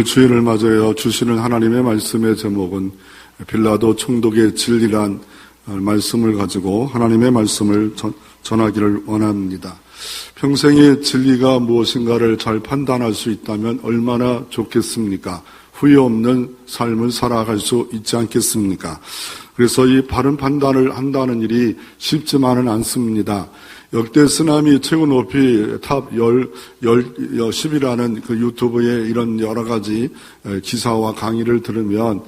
오늘 주일을 맞아요 주시는 하나님의 말씀의 제목은 빌라도 총독의 진리란 말씀을 가지고 하나님의 말씀을 전하기를 원합니다. 평생의 진리가 무엇인가를 잘 판단할 수 있다면 얼마나 좋겠습니까? 후회 없는 삶을 살아갈 수 있지 않겠습니까? 그래서 이 바른 판단을 한다는 일이 쉽지만은 않습니다. 역대 쓰나미 최고 높이 탑 10이라는 그 유튜브에 이런 여러 가지 기사와 강의를 들으면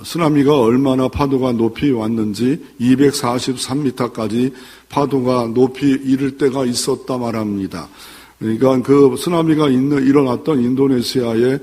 쓰나미가 얼마나 파도가 높이 왔는지 243m까지 파도가 높이 이를 때가 있었다 말합니다. 그러니까 그 쓰나미가 일어났던 인도네시아의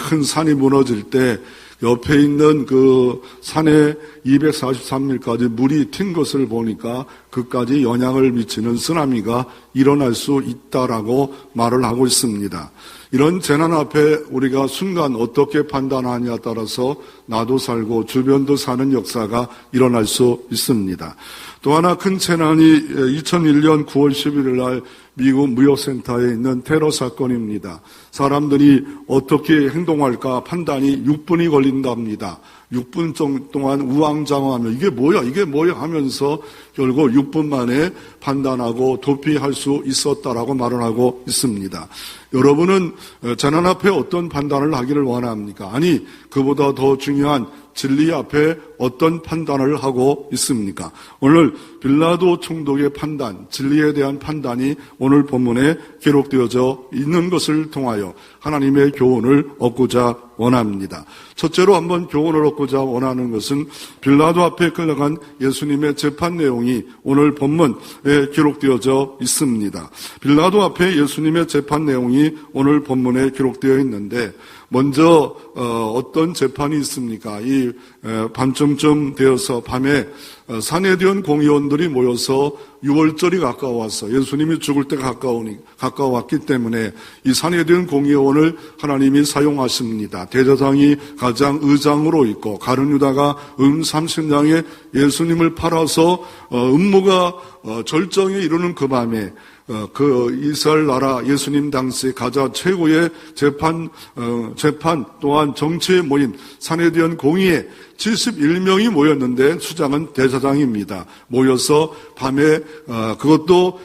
큰 산이 무너질 때 옆에 있는 그 산에 243m까지 물이 튄 것을 보니까 그까지 영향을 미치는 쓰나미가 일어날 수 있다라고 말을 하고 있습니다. 이런 재난 앞에 우리가 순간 어떻게 판단하냐에 따라서 나도 살고 주변도 사는 역사가 일어날 수 있습니다. 또 하나 큰 재난이 2001년 9월 11일 날 미국 무역센터에 있는 테러 사건입니다. 사람들이 어떻게 행동할까 판단이 6분이 걸린답니다. 6분 동안 우왕좌왕하며 이게 뭐야 하면서 결국 6분 만에 판단하고 도피할 수 있었다라고 말을 하고 있습니다. 여러분은 재난 앞에 어떤 판단을 하기를 원합니까? 아니, 그보다 더 중요한 진리 앞에 어떤 판단을 하고 있습니까? 오늘 빌라도 총독의 판단, 진리에 대한 판단이 오늘 본문에 기록되어져 있는 것을 통하여 하나님의 교훈을 얻고자 원합니다. 첫째로 한번 교훈을 얻고자 원하는 것은 빌라도 앞에 끌려간 예수님의 재판 내용이 오늘 본문에 기록되어져 있습니다. 빌라도 앞에 예수님의 재판 내용이 오늘 본문에 기록되어 있는데 먼저 어떤 재판이 있습니까? 이 밤중쯤 되어서 밤에 산헤드린 공의원들이 모여서 유월절이 가까워서 예수님이 죽을 때가 가까웠기 때문에 이 산헤드린 공의원을 하나님이 사용하십니다. 대제사장이 가장 의장으로 있고 가룟 유다가 30냥에 예수님을 팔아서 음모가 절정에 이르는 그 밤에 그 이스라엘 나라 예수님 당시 가장 최고의 재판 또한 정치에 모인 산헤드린 공의회 71명이 모였는데 수장은 대제사장입니다. 모여서 밤에 그것도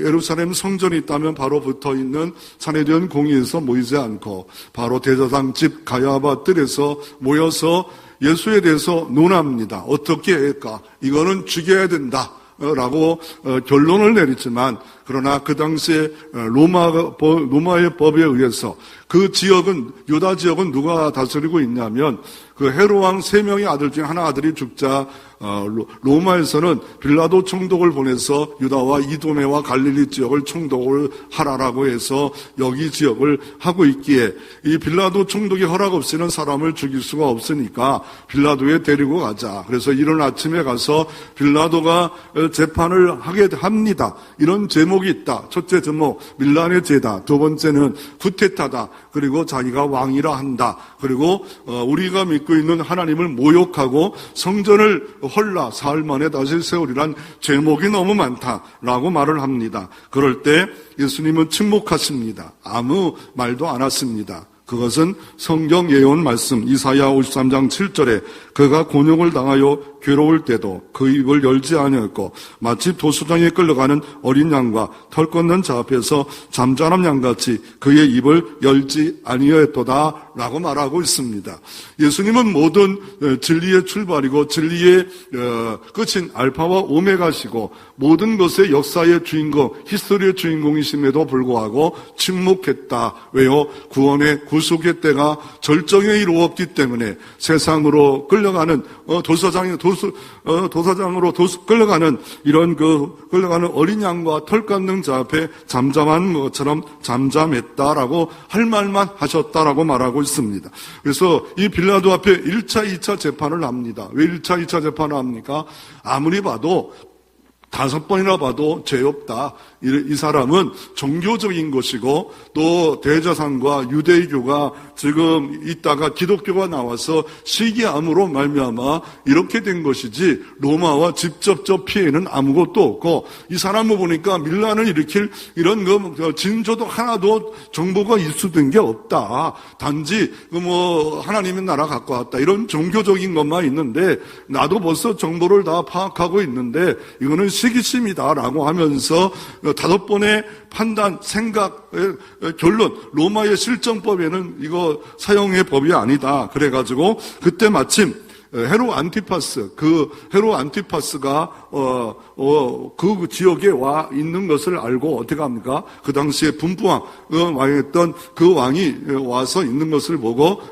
예루살렘 성전이 있다면 바로 붙어있는 산헤드린 공의회에서 모이지 않고 바로 대제사장 집 가야바 뜰에서 모여서 예수에 대해서 논합니다. 어떻게 할까? 이거는 죽여야 된다. 라고 결론을 내렸지만 그러나 그 당시에 로마의 법에 의해서 그 지역은 유다 지역은 누가 다스리고 있냐면 그 헤롯 왕 3명의 아들 중에 하나 아들이 죽자 로마에서는 빌라도 총독을 보내서 유다와 이도메와 갈릴리 지역을 총독을 하라라고 해서 여기 지역을 하고 있기에 이 빌라도 총독이 허락 없이는 사람을 죽일 수가 없으니까 빌라도에 데리고 가자. 그래서 이른 아침에 가서 빌라도가 재판을 하게 합니다. 이런 제목이 있다. 첫째 제목 밀란의 죄다. 두 번째는 쿠데타다. 그리고 자기가 왕이라 한다. 그리고 우리가 믿고 있는 하나님을 모욕하고 성전을 헐라 사흘 만에 다시 세우리란 제목이 너무 많다라고 말을 합니다. 그럴 때 예수님은 침묵하십니다. 아무 말도 안 하십니다. 그것은 성경 예언 말씀 이사야 53장 7절에 그가 곤욕을 당하여 괴로울 때도 그 입을 열지 아니었고 마치 도수장에 끌려가는 어린 양과 털 꺾는 자 앞에서 잠자는 양같이 그의 입을 열지 아니하였도다 라고 말하고 있습니다. 예수님은 모든 진리의 출발이고 진리의 끝인 알파와 오메가시고 모든 것의 역사의 주인공, 히스토리의 주인공이심에도 불구하고 침묵했다. 왜요? 구원의 구속의 때가 절정에 이루었기 때문에 세상으로 끌려가는 도사장으로 끌려가는 이런 끌려가는 어린 양과 털 깎는 자 앞에 잠잠한 것처럼 잠잠했다라고 할 말만 하셨다라고 말하고 있습니다. 그래서 이 빌라도 앞에 1차, 2차 재판을 합니다. 왜 1차, 2차 재판을 합니까? 아무리 봐도 5번이나 봐도 죄 없다. 이 사람은 종교적인 것이고 또 대제사장과 유대교가 지금 있다가 기독교가 나와서 시기함으로 말미암아 이렇게 된 것이지 로마와 직접적 피해는 아무것도 없고 이 사람을 보니까 밀란을 일으킬 이런 진조도 하나도 정보가 입수된 게 없다. 단지 하나님의 나라 갖고 왔다. 이런 종교적인 것만 있는데 나도 벌써 정보를 다 파악하고 있는데 이거는 시기심이다라고 하면서 5번의 판단, 생각, 결론, 로마의 실정법에는 이거 사형의 법이 아니다. 그래가지고 그때 마침 헤롯 안티파스가 그 지역에 와 있는 것을 알고 어떻게 합니까? 그 당시에 분부왕 왕이었던 그 왕이 와서 있는 것을 보고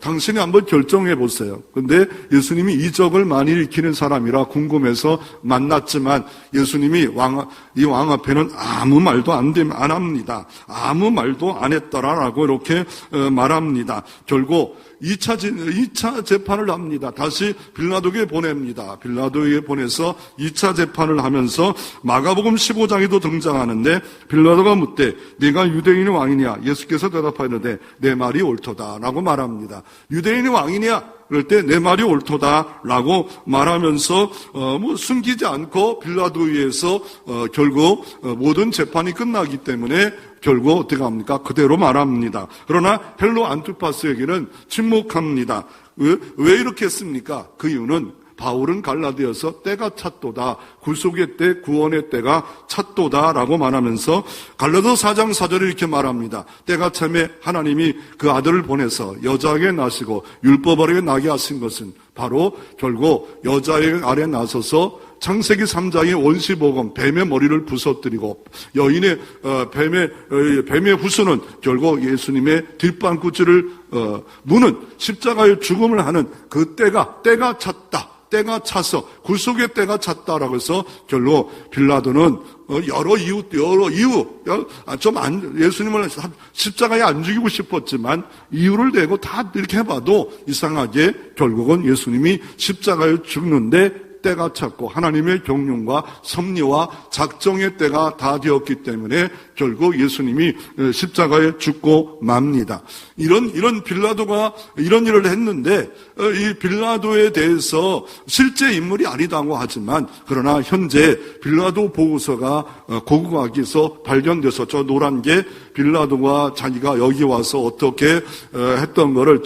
당신이 한번 결정해 보세요. 근데 예수님이 이적을 많이 일으키는 사람이라 궁금해서 만났지만 예수님이 이 왕 앞에는 아무 말도 안 합니다. 아무 말도 안 했더라라고 이렇게 말합니다. 결국 2차 재판을 합니다. 다시 빌라도에게 보냅니다. 빌라도에게 보내서 2차 재판을 하면서 마가복음 15장에도 등장하는데 빌라도가 묻되 네가 유대인의 왕이냐? 예수께서 대답하였는데 내 말이 옳도다 라고 말합니다. 유대인의 왕이냐? 그럴 때 내 말이 옳도다라고 말하면서 숨기지 않고 빌라도에서 결국 모든 재판이 끝나기 때문에 결국 어떻게 합니까? 그대로 말합니다. 그러나 헤롯 안티파스에게는 침묵합니다. 왜 이렇게 했습니까? 그 이유는 바울은 갈라디아서 때가 찼도다. 굴속의 때, 구원의 때가 찼도다라고 말하면서 갈라디아 4장 4절에 이렇게 말합니다. 때가 참에 하나님이 그 아들을 보내서 여자에게 나시고 율법 아래에 나게 하신 것은 바로 결국 여자의 아래 나서서 창세기 3장의 원시복음 뱀의 머리를 부서뜨리고 여인의 뱀의 후손은 결국 예수님의 뒷방구치를 무는 십자가의 죽음을 하는 그 때가 찼다. 때가 차서 굴속의 때가 찼다라고 해서 결국 빌라도는 여러 이유 예수님을 십자가에 안 죽이고 싶었지만 이유를 대고 다 이렇게 해봐도 이상하게 결국은 예수님이 십자가에 죽는데 때가 찼고 하나님의 경륜과 섭리와 작정의 때가 다 되었기 때문에 결국 예수님이 십자가에 죽고 맙니다. 이런 빌라도가 이런 일을 했는데 이 빌라도에 대해서 실제 인물이 아니다고 하지만 그러나 현재 빌라도 보고서가 고고학에서 발견돼서 저 노란 게 빌라도가 자기가 여기 와서 어떻게 했던 거를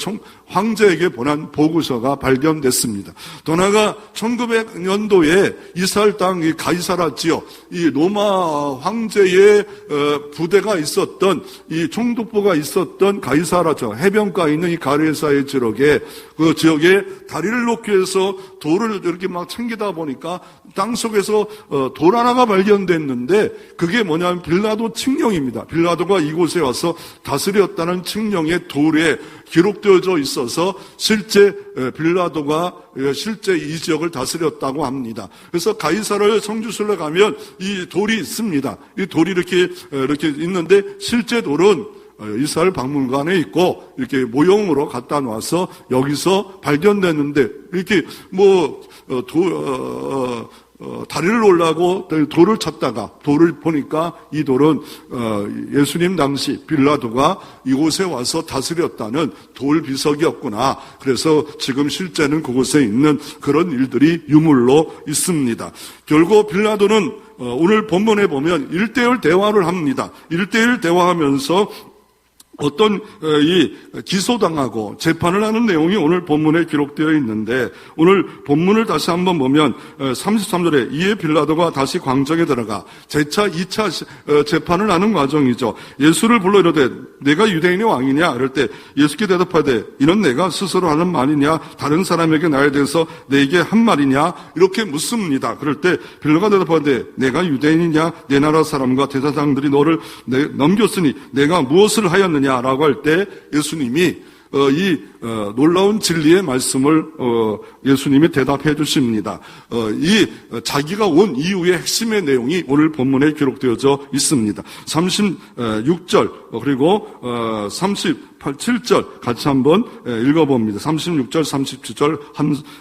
황제에게 보낸 보고서가 발견됐습니다. 더 나아가 1900년도에 이스라엘 땅 가이사라 지역, 이 로마 황제의 부대가 있었던 이 총독부가 있었던 가이사라 지역, 해변가에 있는 이 가이사의 지역에 그 지역에 다리를 놓기 위해서 돌을 이렇게 막 챙기다 보니까 땅 속에서 돌 하나가 발견됐는데 그게 뭐냐면 빌라도 칙령입니다. 빌라도가 이곳에 와서 다스렸다는 칙령의 돌에 기록되어져 있어서 실제 빌라도가 실제 이 지역을 다스렸다고 합니다. 그래서 가이사르 성주순례 가면 이 돌이 있습니다. 이 돌이 이렇게 있는데 실제 돌은 이스라엘 박물관에 있고 이렇게 모형으로 갖다 놔서 여기서 발견됐는데 이렇게 다리를 올라고 돌을 찾다가 돌을 보니까 이 돌은 예수님 당시 빌라도가 이곳에 와서 다스렸다는 돌 비석이었구나. 그래서 지금 실제는 그곳에 있는 그런 일들이 유물로 있습니다. 결국 빌라도는 오늘 본문에 보면 1대1 대화를 합니다. 1대1 대화하면서 어떤 이 기소당하고 재판을 하는 내용이 오늘 본문에 기록되어 있는데 오늘 본문을 다시 한번 보면 33절에 이에 빌라도가 다시 광정에 들어가 재차 2차 재판을 하는 과정이죠. 예수를 불러 이르되 내가 유대인의 왕이냐? 이럴 때 예수께 대답하되 이는 내가 스스로 하는 말이냐? 다른 사람에게 나에 대해서 내게 한 말이냐? 이렇게 묻습니다. 그럴 때 빌라도가 대답하되 내가 유대인이냐? 내 나라 사람과 대제사장들이 너를 넘겼으니 내가 무엇을 하였느냐? 라고 할 때 예수님이 이 놀라운 진리의 말씀을 예수님이 대답해 주십니다. 이 자기가 온 이유의 핵심의 내용이 오늘 본문에 기록되어져 있습니다. 36절 그리고 38절 37절 같이 한번 읽어봅니다. 36절, 37절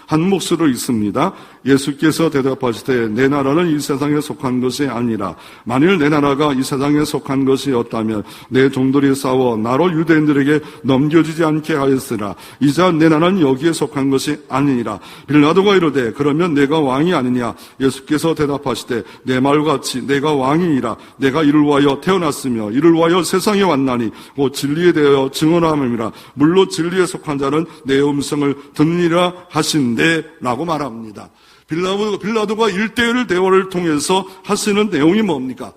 한 몫으로 읽습니다. 예수께서 대답하시되 내 나라는 이 세상에 속한 것이 아니라 만일 내 나라가 이 세상에 속한 것이었다면 내 종들이 싸워 나로 유대인들에게 넘겨지지 않게 하였으나 이제 내 나라는 여기에 속한 것이 아니니라. 빌라도가 이르되 그러면 내가 왕이 아니냐. 예수께서 대답하시되 내 말과 같이 내가 왕이니라. 내가 이를 위하여 태어났으며 이를 위하여 세상에 왔나니 곧 진리에 대하여 증언함이라. 물로 진리에 속한 자는 내 음성을 듣느니라 하신대 라고 말합니다. 빌라도가 1대1 대화를 통해서 하시는 내용이 뭡니까?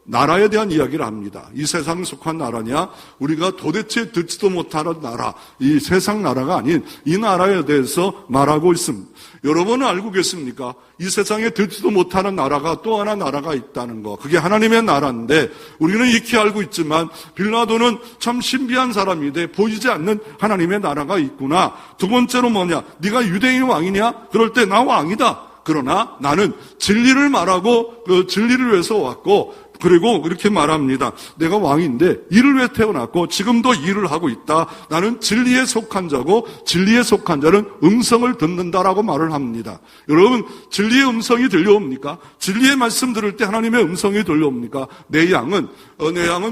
나라에 대한 이야기를 합니다. 이 세상에 속한 나라냐? 우리가 도대체 듣지도 못하는 나라, 이 세상 나라가 아닌 이 나라에 대해서 말하고 있습니다. 여러분은 알고 계십니까? 이 세상에 듣지도 못하는 나라가 또 하나 나라가 있다는 거. 그게 하나님의 나라인데 우리는 익히 알고 있지만 빌라도는 참 신비한 사람인데 보이지 않는 하나님의 나라가 있구나. 두 번째로 뭐냐? 네가 유대인 왕이냐? 그럴 때 나 왕이다. 그러나 나는 진리를 말하고 그 진리를 위해서 왔고 그리고 이렇게 말합니다. 내가 왕인데 이를 위해 태어났고 지금도 일을 하고 있다. 나는 진리에 속한 자고 진리에 속한 자는 음성을 듣는다라고 말을 합니다. 여러분 진리의 음성이 들려옵니까? 진리의 말씀 들을 때 하나님의 음성이 들려옵니까? 내 양은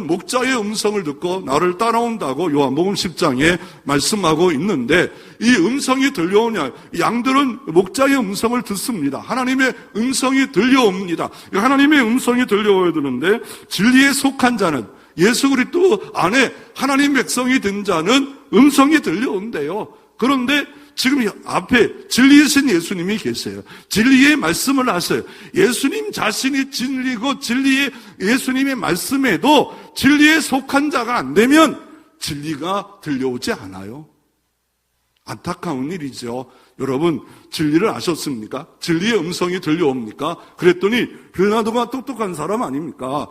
목자의 음성을 듣고 나를 따라온다고 요한복음 10장에 말씀하고 있는데 이 음성이 들려오냐? 양들은 목자의 음성을 듣습니다. 하나님의 음성이 들려옵니다. 하나님의 음성이 들려와야 되는데 진리에 속한 자는 예수 그리스도 안에 하나님 백성이 된 자는 음성이 들려온대요. 그런데 지금 앞에 진리이신 예수님이 계세요. 진리의 말씀을 하세요. 예수님 자신이 진리고 진리의 예수님의 말씀에도 진리에 속한 자가 안 되면 진리가 들려오지 않아요. 안타까운 일이죠. 여러분 진리를 아셨습니까? 진리의 음성이 들려옵니까? 그랬더니 빌라도가 똑똑한 사람 아닙니까?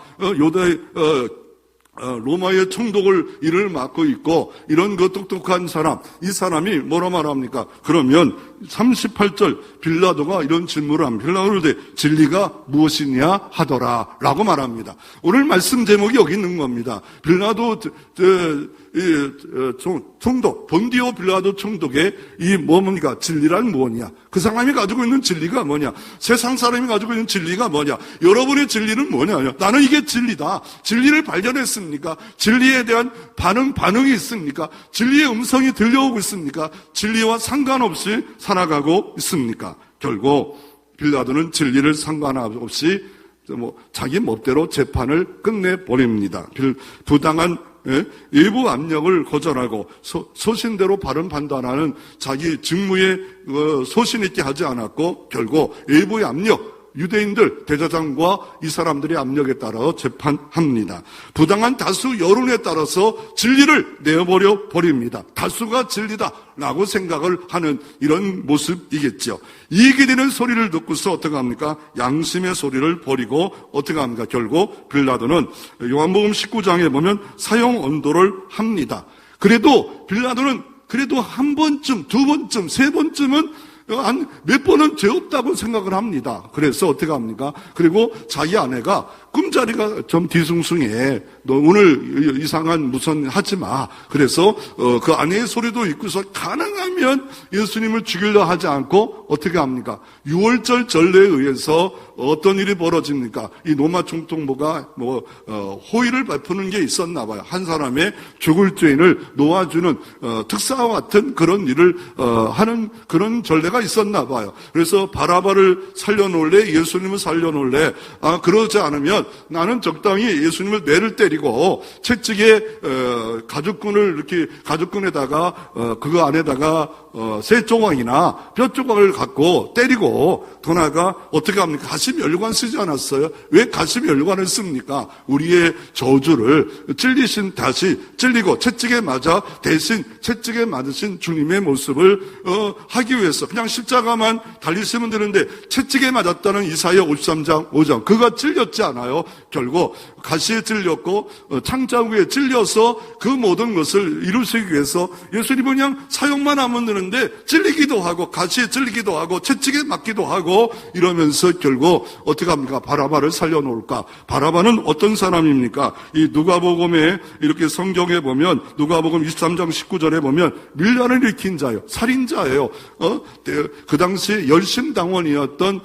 로마의 총독을 일을 맡고 있고 이런 그 똑똑한 사람, 이 사람이 뭐라 말합니까? 그러면 38절 빌라도가 이런 질문을 합니다. 빌라도를 진리가 무엇이냐 하더라 라고 말합니다. 오늘 말씀 제목이 여기 있는 겁니다. 빌라도 총독, 본디오 빌라도 총독의 이 뭡니까? 진리란 무엇이냐? 그 사람이 가지고 있는 진리가 뭐냐? 세상 사람이 가지고 있는 진리가 뭐냐? 여러분의 진리는 뭐냐? 나는 이게 진리다. 진리를 발견했습니까? 진리에 대한 반응이 있습니까? 진리의 음성이 들려오고 있습니까? 진리와 상관없이 살아가고 있습니까? 결국 빌라도는 진리를 상관없이 자기 멋대로 재판을 끝내버립니다. 부당한 일부 압력을 거절하고 소신대로 바른 판단하는 자기 직무에 소신 있게 하지 않았고 결국 일부의 압력, 유대인들 대제사장과 이 사람들의 압력에 따라 재판합니다. 부당한 다수 여론에 따라서 진리를 내어버려 버립니다. 다수가 진리다라고 생각을 하는 이런 모습이겠죠. 이익이 되는 소리를 듣고서 어떻게 합니까? 양심의 소리를 버리고 어떻게 합니까? 결국 빌라도는 요한복음 19장에 보면 사형 언도를 합니다. 그래도 빌라도는 한 번쯤, 두 번쯤, 세 번쯤은 몇 번은 죄 없다고 생각을 합니다. 그래서 어떻게 합니까? 그리고 자기 아내가 꿈자리가 좀 뒤숭숭해. 너 오늘 이상한 무슨 하지 마. 그래서 그 아내의 소리도 있고서 가능하면 예수님을 죽이려 하지 않고 어떻게 합니까? 6월절 전례에 의해서 어떤 일이 벌어집니까? 이 로마 총독부가 호의를 베푸는 게 있었나 봐요. 한 사람의 죽을 죄인을 놓아주는 특사와 같은 그런 일을 하는 그런 전례가 있었나 봐요. 그래서 바라바를 살려놓을래? 예수님을 살려놓을래? 그러지 않으면 나는 적당히 예수님을 뇌를 때리고 채찍에 가죽끈에다가 그거 안에다가 새 조각이나 뼈 조각을 갖고 때리고 더 나아가 어떻게 합니까? 가시면류관 쓰지 않았어요? 왜 가시면류관을 씁니까? 우리의 저주를 다시 찔리고 채찍에 맞아 대신 채찍에 맞으신 주님의 모습을 하기 위해서 그냥 십자가만 달리시면 되는데 채찍에 맞았다는 이사야 53장 5장 그가 찔렸지 않아요? 결국 가시에 찔렸고 창자국에 찔려서 그 모든 것을 이루시기 위해서 예수님은 그냥 사용만 하면 되는데 찔리기도 하고 가시에 찔리기도 하고 채찍에 맞기도 하고 이러면서 결국 어떻게 합니까? 바라바를 살려놓을까? 바라바는 어떤 사람입니까? 이 누가복음에 이렇게 성경에 보면 누가복음 23장 19절에 보면 밀란을 일으킨 자예요. 살인자예요. 그 당시에 열심당원이었던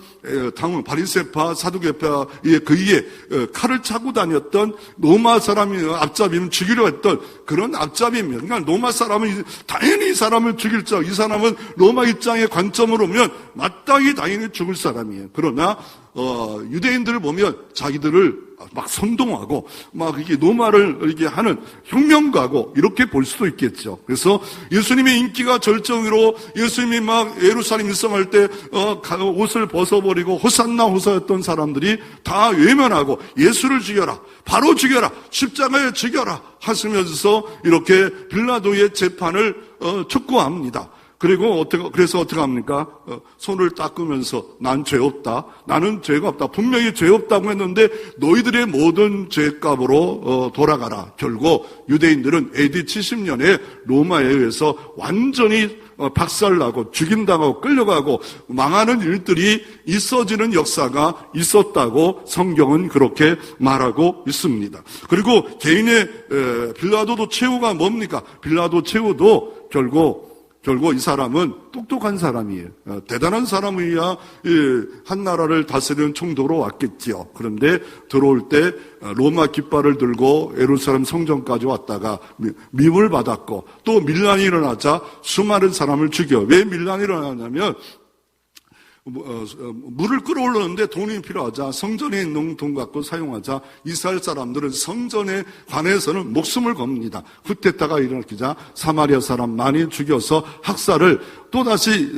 바리새파 사두개파의 그이에 칼을 차고 다녔던 로마 사람이 앞잡이는 죽이려 했던 그런 앞잡이입니다. 그러니까 로마 사람은 당연히 이 사람을 죽일 자, 이 사람은 로마 입장의 관점으로 보면 마땅히 당연히 죽을 사람이에요. 그러나 유대인들을 보면 자기들을 막 선동하고 막 이게 노마를 이렇게 하는 혁명가고 이렇게 볼 수도 있겠죠. 그래서 예수님의 인기가 절정으로 예수님이 막 예루살렘 입성할 때 옷을 벗어버리고 호산나 호사였던 사람들이 다 외면하고 예수를 죽여라, 바로 죽여라, 십자가에 죽여라 하시면서 이렇게 빌라도의 재판을 촉구합니다. 그래서 어떻게 합니까? 손을 닦으면서 난 죄 없다. 나는 죄가 없다. 분명히 죄 없다고 했는데 너희들의 모든 죄값으로 돌아가라. 결국 유대인들은 AD 70년에 로마에 의해서 완전히 박살나고 죽임당하고 끌려가고 망하는 일들이 있어지는 역사가 있었다고 성경은 그렇게 말하고 있습니다. 그리고 개인의 빌라도도 최후가 뭡니까? 빌라도 최후도 결국 이 사람은 똑똑한 사람이에요. 대단한 사람이야 한 나라를 다스리는 총독으로 왔겠지요. 그런데 들어올 때 로마 깃발을 들고 예루살렘 성전까지 왔다가 미움을 받았고 또 밀란이 일어나자 수많은 사람을 죽여. 왜 밀란이 일어나냐면 물을 끌어올렸는데 돈이 필요하자 성전에 있는 돈 갖고 사용하자 이스라엘 사람들은 성전에 관해서는 목숨을 겁니다. 쿠데타가 일어나자 사마리아 사람 많이 죽여서 학살을 또다시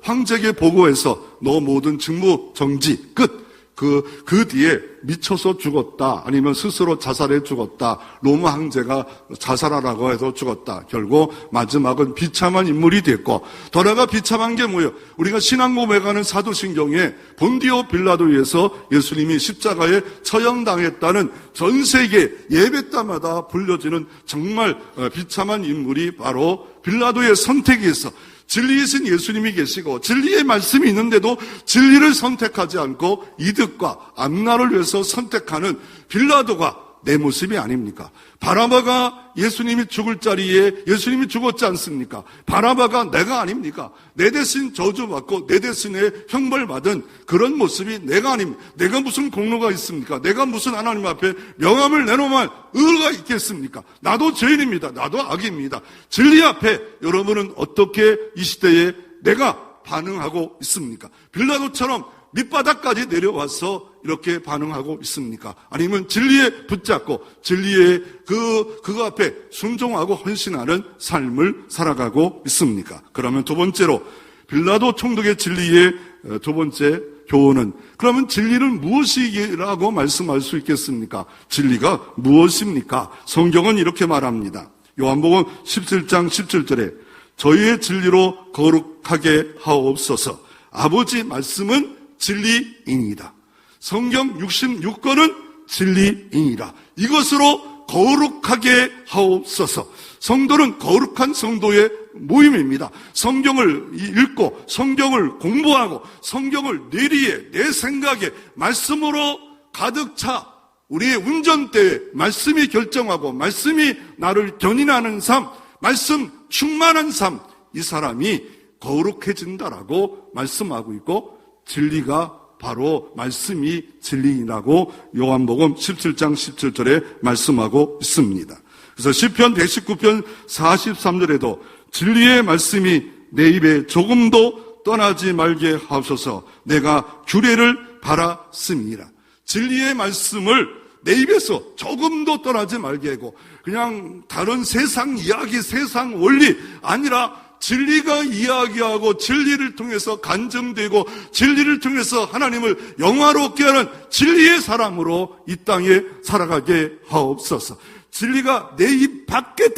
황제에게 보고해서 너 모든 직무 정지 끝. 그 뒤에 미쳐서 죽었다. 아니면 스스로 자살해 죽었다. 로마 황제가 자살하라고 해서 죽었다. 결국 마지막은 비참한 인물이 됐고, 더나가 비참한 게 뭐예요? 우리가 신앙 고백하는 사도신경에 본디오 빌라도에서 예수님이 십자가에 처형당했다는 전 세계 예배 때마다 불려지는 정말 비참한 인물이 바로 빌라도의 선택에서 진리이신 예수님이 계시고 진리의 말씀이 있는데도 진리를 선택하지 않고 이득과 앞날을 위해서 선택하는 빌라도가 내 모습이 아닙니까? 바라바가 예수님이 죽을 자리에 예수님이 죽었지 않습니까? 바라바가 내가 아닙니까? 내 대신 저주받고 내 대신에 형벌받은 그런 모습이 내가 아닙니까? 내가 무슨 공로가 있습니까? 내가 무슨 하나님 앞에 명함을 내놓으면 의가 있겠습니까? 나도 죄인입니다. 나도 악입니다. 진리 앞에 여러분은 어떻게 이 시대에 내가 반응하고 있습니까? 빌라도처럼 밑바닥까지 내려와서 이렇게 반응하고 있습니까? 아니면 진리에 붙잡고 진리의 그 앞에 순종하고 헌신하는 삶을 살아가고 있습니까? 그러면 두 번째로 빌라도 총독의 진리의 두 번째 교훈은 그러면 진리는 무엇이라고 말씀할 수 있겠습니까? 진리가 무엇입니까? 성경은 이렇게 말합니다. 요한복음 17장 17절에 저희의 진리로 거룩하게 하옵소서. 아버지 말씀은 진리이니이다. 성경 66권은 진리이니이다. 이것으로 거룩하게 하옵소서. 성도는 거룩한 성도의 모임입니다. 성경을 읽고 성경을 공부하고 성경을 뇌리에 내 생각에 말씀으로 가득 차 우리의 운전대에 말씀이 결정하고 말씀이 나를 견인하는 삶, 말씀 충만한 삶, 이 사람이 거룩해진다라고 말씀하고 있고 진리가 바로 말씀이 진리라고 요한복음 17장 17절에 말씀하고 있습니다. 그래서 시편 119편 43절에도 진리의 말씀이 내 입에 조금도 떠나지 말게 하옵소서. 내가 규례를 바랐습니다. 진리의 말씀을 내 입에서 조금도 떠나지 말게 하고 그냥 다른 세상 이야기, 세상 원리 아니라 진리가 이야기하고 진리를 통해서 간증되고 진리를 통해서 하나님을 영화롭게 하는 진리의 사람으로 이 땅에 살아가게 하옵소서. 진리가 내 입 밖에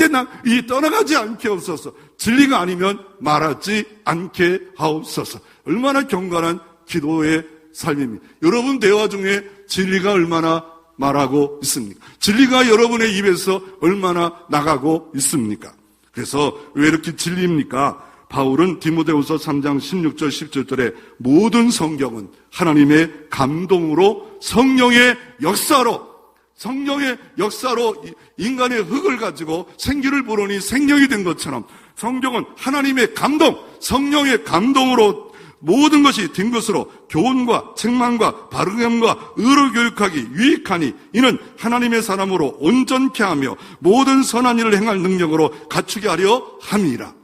떠나가지 않게 하옵소서. 진리가 아니면 말하지 않게 하옵소서. 얼마나 경건한 기도의 삶입니다. 여러분 대화 중에 진리가 얼마나 말하고 있습니까? 진리가 여러분의 입에서 얼마나 나가고 있습니까? 그래서 왜 이렇게 진리입니까? 바울은 디모데후서 3장 16절 17절에 모든 성경은 하나님의 감동으로 성령의 역사로 인간의 흙을 가지고 생기를 불어니 생명이 된 것처럼 성경은 하나님의 감동, 성령의 감동으로 모든 것이 된 것으로 교훈과 책망과 바르gem과 의로 교육하기 유익하니 이는 하나님의 사람으로 온전케 하며 모든 선한 일을 행할 능력으로 갖추게 하려 함이라.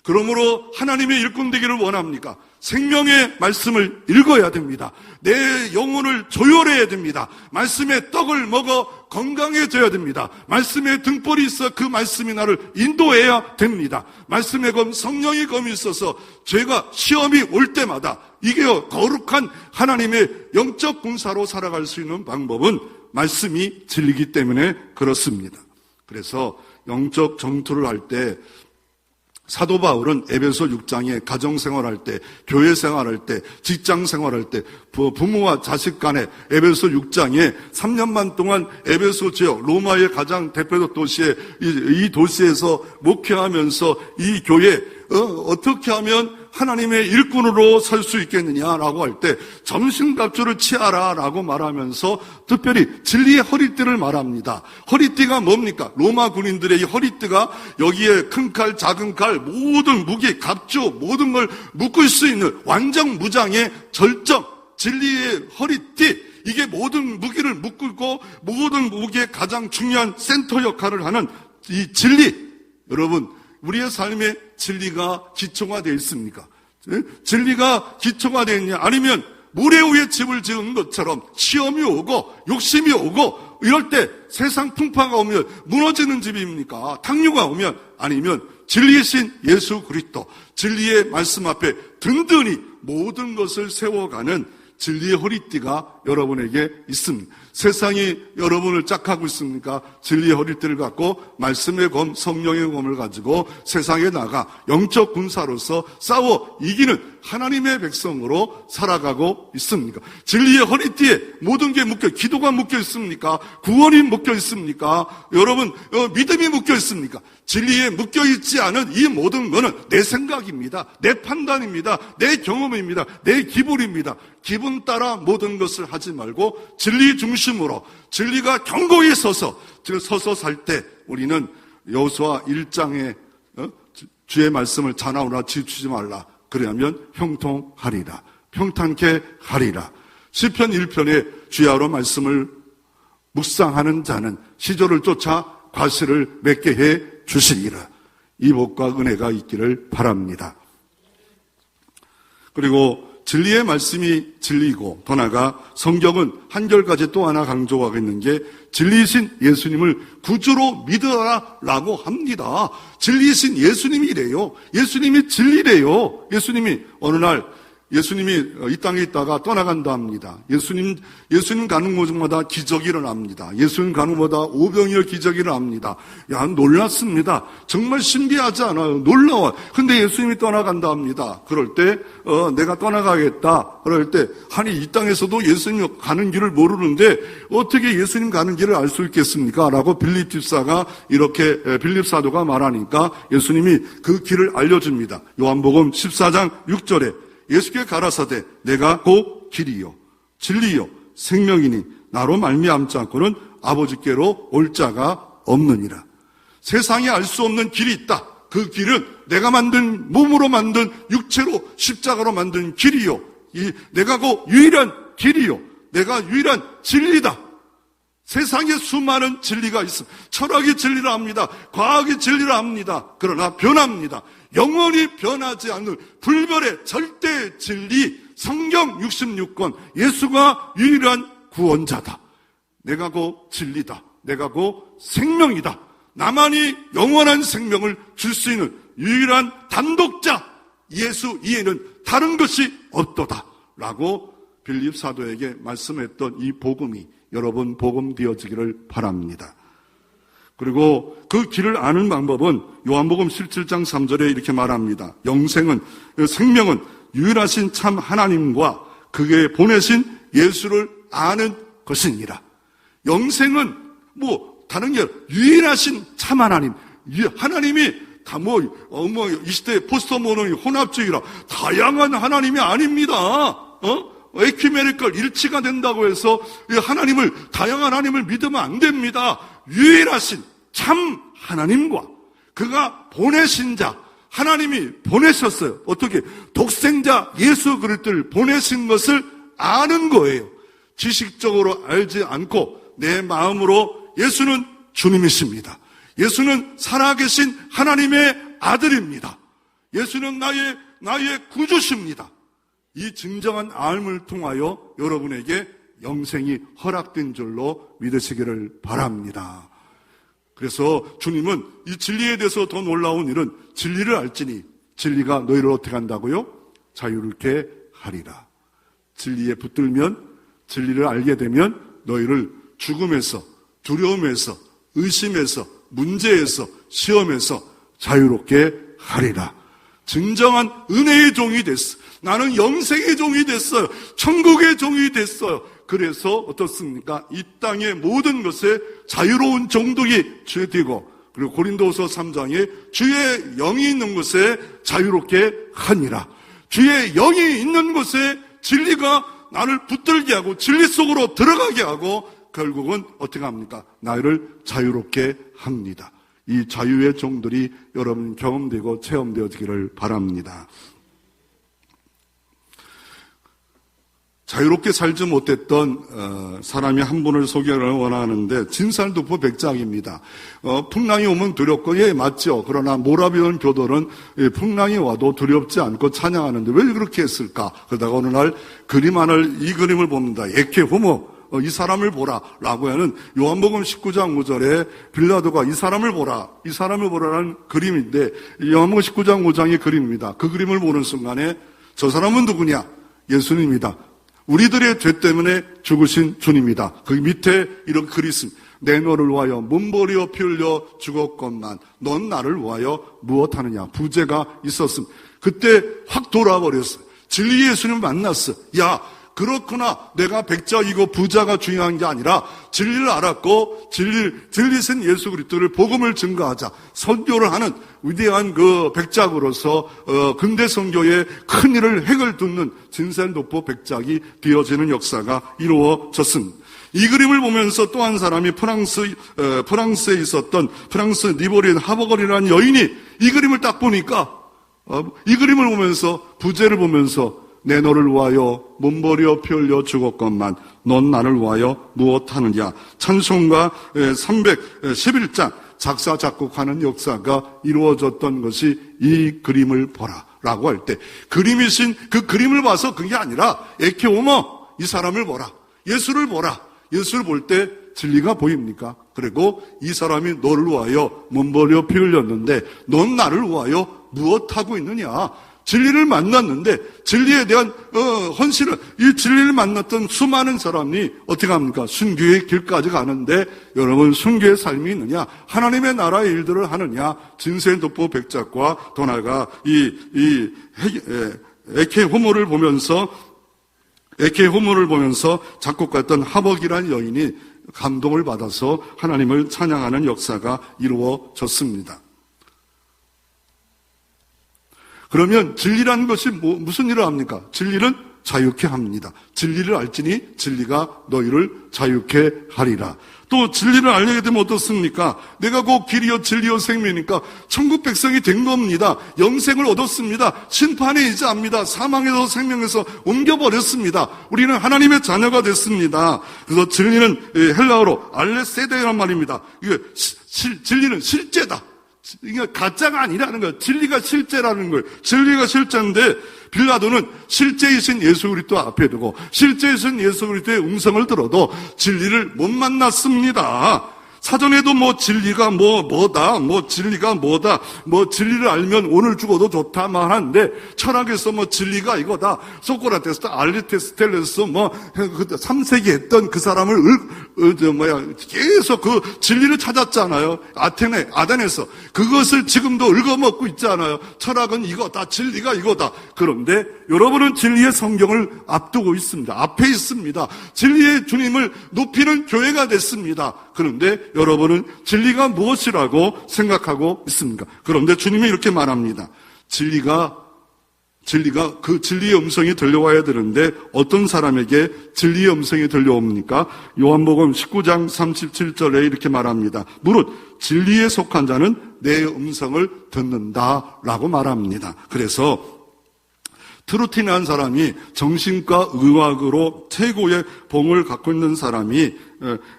그러므로 하나님의 일꾼 되기를 원합니까? 생명의 말씀을 읽어야 됩니다. 내 영혼을 조혈해야 됩니다. 말씀의 떡을 먹어 건강해져야 됩니다. 말씀의 등불이 있어 그 말씀이 나를 인도해야 됩니다. 말씀의 검, 성령의 검이 있어서 죄가 시험이 올 때마다 이게 거룩한 하나님의 영적 군사로 살아갈 수 있는 방법은 말씀이 진리이기 때문에 그렇습니다. 그래서 영적 전투를 할 때 사도 바울은 에베소 6장에 가정생활할 때, 교회생활할 때, 직장생활할 때, 부모와 자식 간에 에베소 6장에 3년만 동안 에베소 지역, 로마의 가장 대표적 도시에 이 도시에서 목회하면서 이 교회 어떻게 하면 하나님의 일꾼으로 설 수 있겠느냐라고 할 때 점심갑주를 취하라라고 말하면서 특별히 진리의 허리띠를 말합니다. 허리띠가 뭡니까? 로마 군인들의 이 허리띠가 여기에 큰 칼, 작은 칼, 모든 무기, 갑주, 모든 걸 묶을 수 있는 완전 무장의 절정, 진리의 허리띠, 이게 모든 무기를 묶고 모든 무기의 가장 중요한 센터 역할을 하는 이 진리. 여러분, 우리의 삶에 진리가 기초가 되어 있습니까? 진리가 기초가 되어 있냐? 아니면 모래 위에 집을 지은 것처럼 시험이 오고 욕심이 오고 이럴 때 세상 풍파가 오면 무너지는 집입니까? 탕류가 오면, 아니면 진리이신 예수 그리스도, 진리의 말씀 앞에 든든히 모든 것을 세워가는 진리의 허리띠가 여러분에게 있습니다. 세상이 여러분을 짝하고 있습니까? 진리의 허리띠를 갖고 말씀의 검, 성령의 검을 가지고 세상에 나가 영적 군사로서 싸워 이기는 하나님의 백성으로 살아가고 있습니까? 진리의 허리띠에 모든 게 묶여, 기도가 묶여 있습니까? 구원이 묶여 있습니까? 여러분, 믿음이 묶여 있습니까? 진리에 묶여 있지 않은 이 모든 것은 내 생각입니다. 내 판단입니다. 내 경험입니다. 내 기분입니다. 기분 따라 모든 것을 하지 말고 진리 중심으로 진리가 견고히 서서 살 때 우리는 여호수아 1장에 주의 말씀을 자나우나 지추지 말라. 그러면 형통하리라. 평탄케 하리라. 시편 1편에 주야로 말씀을 묵상하는 자는 시조를 쫓아 과실을 맺게 해 주시리라. 이 복과 은혜가 있기를 바랍니다. 그리고 진리의 말씀이 진리이고 더 나아가 성경은 한결까지 또 하나 강조하고 있는 게 진리이신 예수님을 구주로 믿으라라고 합니다. 진리이신 예수님이래요. 예수님이 진리래요. 예수님이 어느 날 예수님이 이 땅에 있다가 떠나간다 합니다. 예수님 가는 곳마다 기적이 일어납니다. 예수님 가는 곳마다 오병이어 기적이 일어납니다. 야, 놀랐습니다. 정말 신기하지 않아요? 놀라워요. 근데 예수님이 떠나간다 합니다. 그럴 때 내가 떠나가겠다. 그럴 때 아니 이 땅에서도 예수님이 가는 길을 모르는데 어떻게 예수님 가는 길을 알 수 있겠습니까? 라고 빌립 사도가 말하니까 예수님이 그 길을 알려줍니다. 요한복음 14장 6절에 예수께 가라사대 내가 곧 길이요 진리요 생명이니 나로 말미암지 않고는 아버지께로 올 자가 없느니라. 세상에 알 수 없는 길이 있다. 그 길은 내가 만든 몸으로 만든 육체로 십자가로 만든 길이요, 내가 곧 유일한 길이요, 내가 유일한 진리다. 세상에 수많은 진리가 있습니다. 철학이 진리라 합니다. 과학이 진리라 합니다. 그러나 변합니다. 영원히 변하지 않는 불멸의 절대 진리, 성경 66권, 예수가 유일한 구원자다. 내가 곧 진리다. 내가 곧 생명이다. 나만이 영원한 생명을 줄 수 있는 유일한 단독자, 예수 이에는 다른 것이 없도다. 라고 빌립 사도에게 말씀했던 이 복음이 여러분 복음 되어지기를 바랍니다. 그리고 그 길을 아는 방법은 요한복음 17장 3절에 이렇게 말합니다. 영생은, 생명은 유일하신 참 하나님과 그게 보내신 예수를 아는 것이니라. 영생은 다른 게 아니라 유일하신 참 하나님이 다 이 시대 포스트모더니 혼합주의라 다양한 하나님이 아닙니다. 에큐메니컬 일치가 된다고 해서 하나님을 다양한 하나님을 믿으면 안 됩니다. 유일하신 참 하나님과 그가 보내신 자 하나님이 보내셨어요. 어떻게? 독생자 예수 그리스도를 보내신 것을 아는 거예요. 지식적으로 알지 않고 내 마음으로 예수는 주님이십니다. 예수는 살아계신 하나님의 아들입니다. 예수는 나의 구주십니다. 이 진정한 알을 통하여 여러분에게 영생이 허락된 줄로 믿으시기를 바랍니다. 그래서 주님은 이 진리에 대해서 더 놀라운 일은 진리를 알지니 진리가 너희를 어떻게 한다고요? 자유롭게 하리라. 진리에 붙들면 진리를 알게 되면 너희를 죽음에서 두려움에서 의심에서 문제에서 시험에서 자유롭게 하리라. 진정한 은혜의 종이 됐어. 나는 영생의 종이 됐어요. 천국의 종이 됐어요. 그래서 어떻습니까? 이 땅의 모든 것에 자유로운 종들이 되고 그리고 고린도서 3장에 주의 영이 있는 곳에 자유롭게 하니라. 주의 영이 있는 곳에 진리가 나를 붙들게 하고 진리 속으로 들어가게 하고 결국은 어떻게 합니까? 나를 자유롭게 합니다. 이 자유의 종들이 여러분 경험되고 체험되어지기를 바랍니다. 자유롭게 살지 못했던 사람이 한 분을 소개를 원하는데 진살도포 백작입니다. 풍랑이 오면 두렵고 맞죠. 그러나 모라비 온 교도는 풍랑이 와도 두렵지 않고 찬양하는데 왜 그렇게 했을까? 그러다가 어느 날 이 그림을 봅니다. 에케 호모 이 사람을 보라 라고 하는 요한복음 19장 5절에 빌라도가 이 사람을 보라라는 그림인데 요한복음 19장 5장의 그림입니다. 그 그림을 보는 순간에 저 사람은 누구냐? 예수님이다. 우리들의 죄 때문에 죽으신 주님이다. 그 밑에 이런 글이 있습니다. 내 너를 위하여 몸버리어 피 흘려 죽었건만 넌 나를 위하여 무엇하느냐. 부재가 있었음. 그때 확 돌아버렸어요. 진리 예수님 만났어. 야, 그렇구나. 내가 백작이고 부자가 중요한 게 아니라 진리를 알았고 진리신 예수 그리스도를 복음을 증거하자. 선교를 하는 위대한 그 백작으로서 근대 선교의 큰 일을 핵을 돋는 진센도포 백작이 되어지는 역사가 이루어졌습니다. 이 그림을 보면서 또 한 사람이 프랑스에 있었던 프랑스 니보리엔 하버걸이라는 여인이 이 그림을 딱 보니까 이 그림을 보면서 부제를 보면서 내 너를 위하여 몸버리어 피 흘려 죽었건만 넌 나를 위하여 무엇하느냐. 찬송가 311장 작사 작곡하는 역사가 이루어졌던 것이 이 그림을 보라 라고 할 때 그림이신 그 그림을 봐서 그게 아니라 에케 오머 이 사람을 보라. 예수를 보라. 예수를 볼 때 진리가 보입니까? 그리고 이 사람이 너를 위하여 몸버리어 피 흘렸는데 넌 나를 위하여 무엇하고 있느냐. 진리를 만났는데 진리에 대한 헌신을 이 진리를 만났던 수많은 사람이 어떻게 합니까? 순교의 길까지 가는데 여러분 순교의 삶이 있느냐? 하나님의 나라의 일들을 하느냐? 진센도포 백작과 더 나아가 에케 호모를 보면서 작곡했던 하벅이라는 여인이 감동을 받아서 하나님을 찬양하는 역사가 이루어졌습니다. 그러면 진리라는 것이 무슨 일을 합니까? 진리는 자유케 합니다. 진리를 알지니 진리가 너희를 자유케 하리라. 또 진리를 알게 되면 어떻습니까? 내가 곧 길이요 진리요 생명이니까 천국 백성이 된 겁니다. 영생을 얻었습니다. 심판에 이제 압니다. 사망에서 생명에서 옮겨버렸습니다. 우리는 하나님의 자녀가 됐습니다. 그래서 진리는 헬라어로 알레세데란 말입니다. 이게 진리는 실제다. 이게 가짜가 아니라는 거예요. 진리가 실제라는 거예요. 진리가 실제인데 빌라도는 실제이신 예수 그리스도 앞에 두고 실제이신 예수 그리스도의 음성을 들어도 진리를 못 만났습니다. 사전에도 진리가 뭐다, 진리가 뭐다, 진리를 알면 오늘 죽어도 좋다 말하는데, 철학에서 진리가 이거다. 소크라테스, 아리스토텔레스 3세기 했던 그 사람을 계속 그 진리를 찾았잖아요. 아덴에서. 그것을 지금도 읊어먹고 있잖아요. 철학은 이거다, 진리가 이거다. 그런데 여러분은 진리의 성경을 앞두고 있습니다. 앞에 있습니다. 진리의 주님을 높이는 교회가 됐습니다. 그런데 여러분은 진리가 무엇이라고 생각하고 있습니까? 그런데 주님이 이렇게 말합니다. 진리가 그 진리의 음성이 들려와야 되는데 어떤 사람에게 진리의 음성이 들려옵니까? 요한복음 19장 37절에 이렇게 말합니다. 무릇 진리에 속한 자는 내 음성을 듣는다라고 말합니다. 그래서 트루틴한 사람이 정신과 의학으로 최고의 봉을 갖고 있는 사람이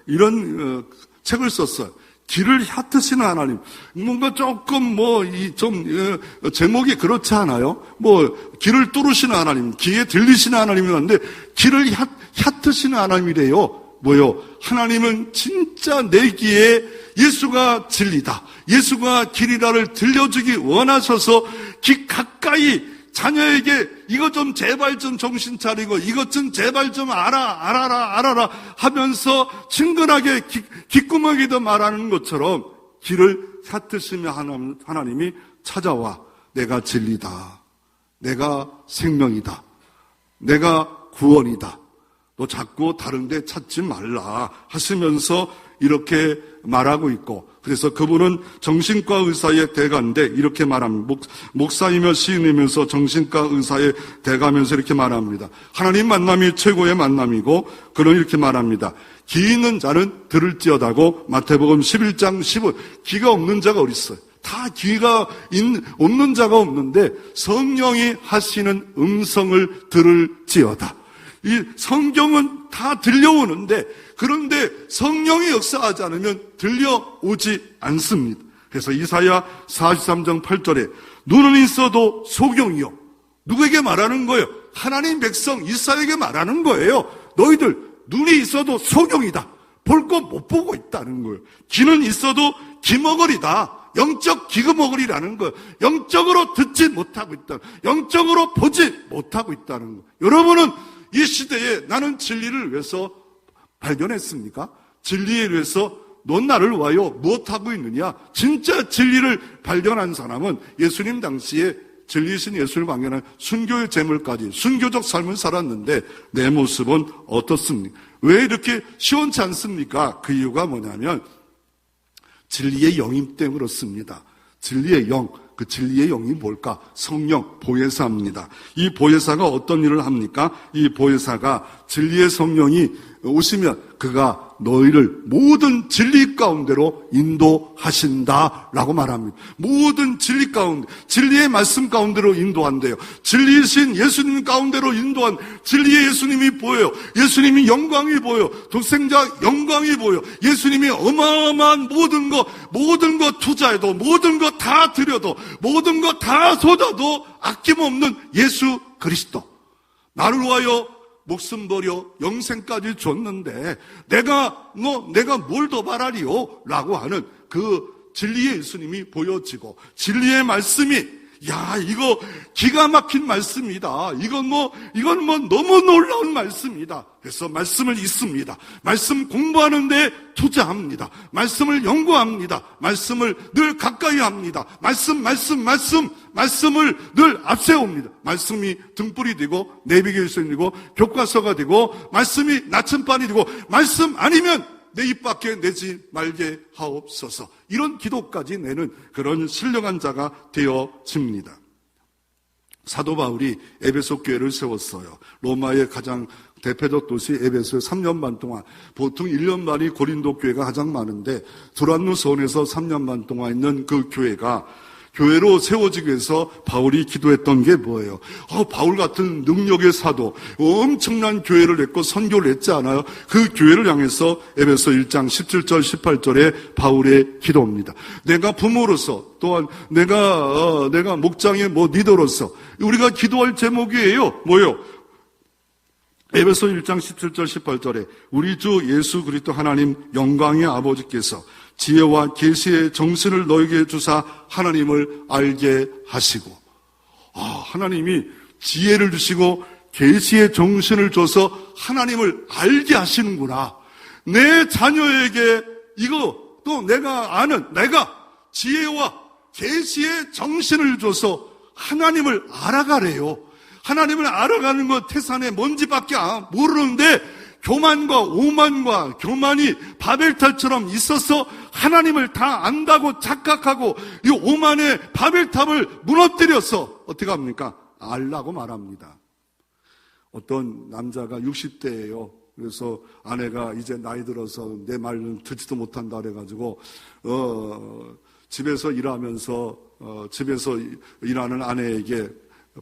이런 책을 썼어요. 길을 얕으시는 하나님. 뭔가 조금 제목이 그렇지 않아요? 길을 뚫으시는 하나님, 귀에 들리시는 하나님이었는데 길을 얕으시는 하나님이래요. 하나님은 진짜 내 귀에 예수가 진리다, 예수가 길이다를 들려주기 원하셔서 귀 가까이 자녀에게 이것 좀 제발 좀 정신 차리고 이것 좀 제발 좀 알아라 하면서 친근하게 귓구멍에도 말하는 것처럼 길을 얕으시며 하나님이 찾아와 내가 진리다, 내가 생명이다, 내가 구원이다, 너 자꾸 다른 데 찾지 말라 하시면서 이렇게 말하고 있고, 그래서 그분은 정신과 의사의 대가인데 이렇게 말합니다. 목사이며 시인이면서 정신과 의사의 대가면서 이렇게 말합니다. 하나님 만남이 최고의 만남이고, 그는 이렇게 말합니다. 귀 있는 자는 들을지어다고 마태복음 11장 15. 귀가 없는 자가 어디 있어요? 다 귀가 없는 자가 없는데 성령이 하시는 음성을 들을지어다. 이 성경은 다 들려오는데, 그런데 성령이 역사하지 않으면 들려오지 않습니다. 그래서 이사야 43장 8절에 눈은 있어도 소경이요. 누구에게 말하는 거예요? 하나님 백성 이스라엘에게 말하는 거예요. 너희들 눈이 있어도 소경이다. 볼 거 못 보고 있다는 거예요. 귀는 있어도 귀머거리다. 영적 귀머거리라는 거예요. 영적으로 듣지 못하고 있다. 영적으로 보지 못하고 있다는 거예요. 여러분은 이 시대에 나는 진리를 위해서 발견했습니까? 진리에 위해서 넌 나를 와요 무엇하고 있느냐? 진짜 진리를 발견한 사람은 예수님 당시에 진리이신 예수를 발견한 순교의 제물까지 순교적 삶을 살았는데 내 모습은 어떻습니까? 왜 이렇게 시원치 않습니까? 그 이유가 뭐냐면 진리의 영임 때문에 그렇습니다. 진리의 영, 그 진리의 영이 뭘까? 성령, 보혜사입니다. 이 보혜사가 어떤 일을 합니까? 이 보혜사가 진리의 성령이 오시면 그가 너희를 모든 진리 가운데로 인도하신다라고 말합니다. 모든 진리 가운데, 진리의 말씀 가운데로 인도한대요. 진리이신 예수님 가운데로 인도한 진리의 예수님이 보여요. 예수님이 영광이 보여요. 독생자 영광이 보여요. 예수님이 어마어마한 모든 거 투자해도, 모든 거 다 드려도, 모든 거 다 쏟아도 아낌없는 예수 그리스도. 나를 위하여 목숨 버려 영생까지 줬는데 내가 뭘 더 바라리요? 라고 하는 그 진리의 예수님이 보여지고, 진리의 말씀이 이거 기가 막힌 말씀이다. 이건 너무 놀라운 말씀이다. 그래서 말씀을 읽습니다. 말씀 공부하는데 투자합니다. 말씀을 연구합니다. 말씀을 늘 가까이 합니다. 말씀을 늘 앞세웁니다. 말씀이 등불이 되고 내비게이션이 되고 교과서가 되고 말씀이 나침반이 되고, 말씀 아니면 내 입 밖에 내지 말게 하옵소서. 이런 기도까지 내는 그런 신령한 자가 되어집니다. 사도 바울이 에베소 교회를 세웠어요. 로마의 가장 대표적 도시 에베소에 3년 반 동안, 보통 1년 반이 고린도 교회가 가장 많은데 두란노선에서 3년 반 동안 있는 그 교회로 세워지기 위해서 바울이 기도했던 게 뭐예요? 바울 같은 능력의 사도, 엄청난 교회를 했고 선교를 했지 않아요? 그 교회를 향해서 에베소 1장 17절 18절에 바울의 기도입니다. 내가 부모로서, 또한 내가 목장의 리더로서 우리가 기도할 제목이에요. 뭐요? 에베소 1장 17절 18절에 우리 주 예수 그리스도 하나님 영광의 아버지께서 지혜와 계시의 정신을 너에게 주사 하나님을 알게 하시고, 하나님이 지혜를 주시고 계시의 정신을 줘서 하나님을 알게 하시는구나. 내 자녀에게 이거 또 내가 아는 내가 지혜와 계시의 정신을 줘서 하나님을 알아가래요. 하나님을 알아가는 건 태산의 먼지밖에 모르는데 교만과 오만과 교만이 바벨탑처럼 있어서 하나님을 다 안다고 착각하고 이 오만의 바벨탑을 무너뜨려서 어떻게 합니까? 알라고 말합니다. 어떤 남자가 60대예요. 그래서 아내가 이제 나이 들어서 내 말은 듣지도 못한다 그래가지고 집에서 일하는 아내에게